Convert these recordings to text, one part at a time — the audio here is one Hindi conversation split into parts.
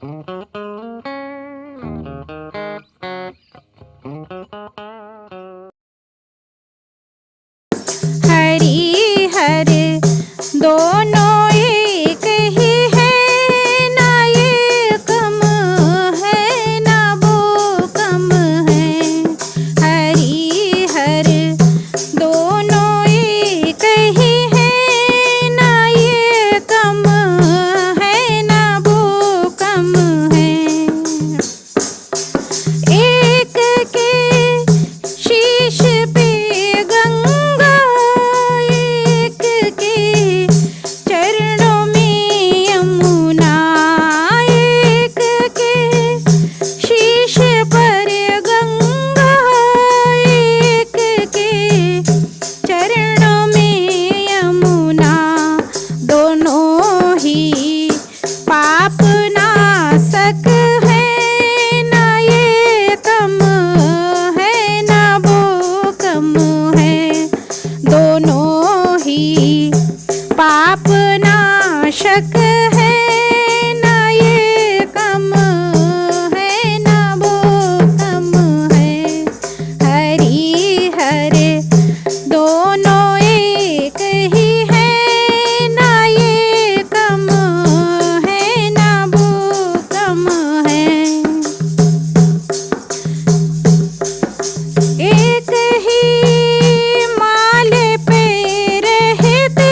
हरि हर दोनों एक ही है, ना ये कम है ना वो कम है। हरि हर दोनों एक ही है, ना ये कम है ना वो कम है। एक के शीश पे गंगा, एक के चरणों में यमुना। एक के शीश पर गंगा, एक के चरणों में यमुना। दोनों ही पाप नाशक है, ना ये कम है ना वो कम है। दोनों ही पाप नाशक है, ना ये कम है ना वो कम है। हरि हर दोनों एक ही है, ना ये कम है ना वो कम है। एक ही माले पे रहते,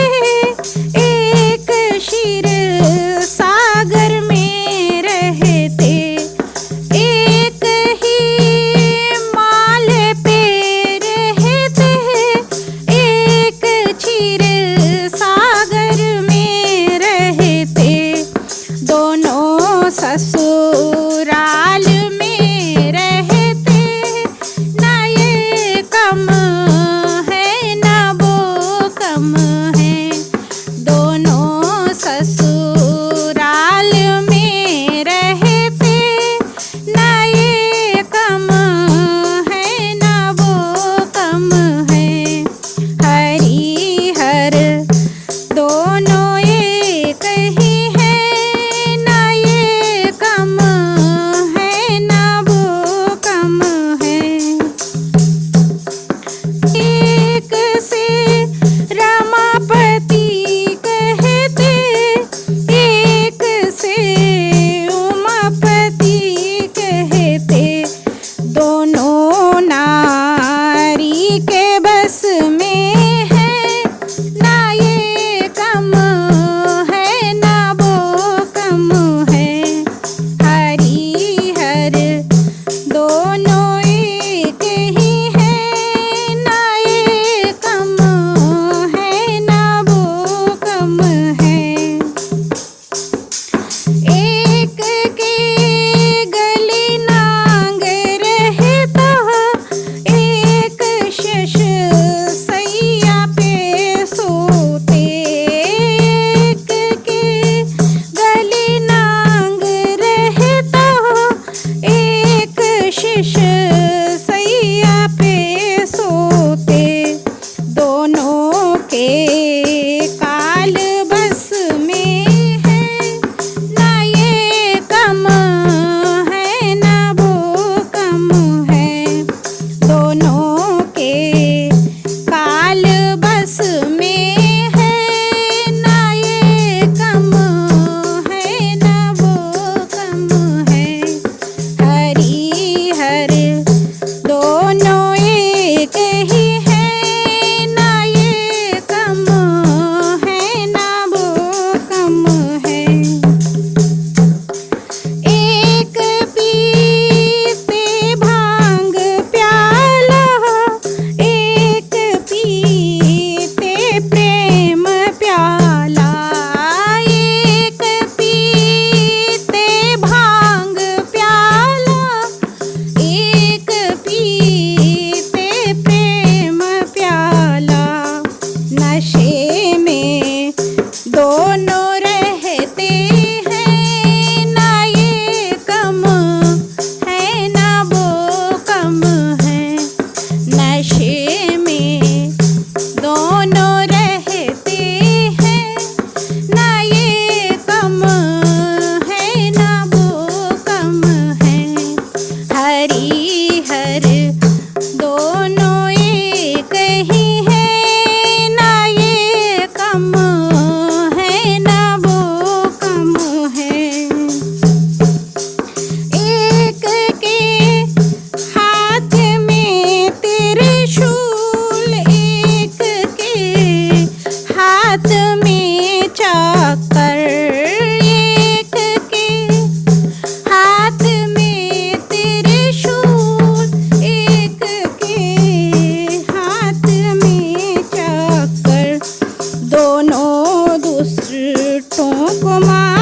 एक क्षीर सागर में रहते। एक ही माले पे रहते, एक क्षीर सागर में रहते। दोनों ससुराल में रहते, ना ये कम है ना वो कम है। दोनों ससुराल में रहते, ना ये कम है ना वो कम है। हरि हर दोनों एक ही है, ना ये कम है ना वो कम है। एक से रमापति कहते, माँ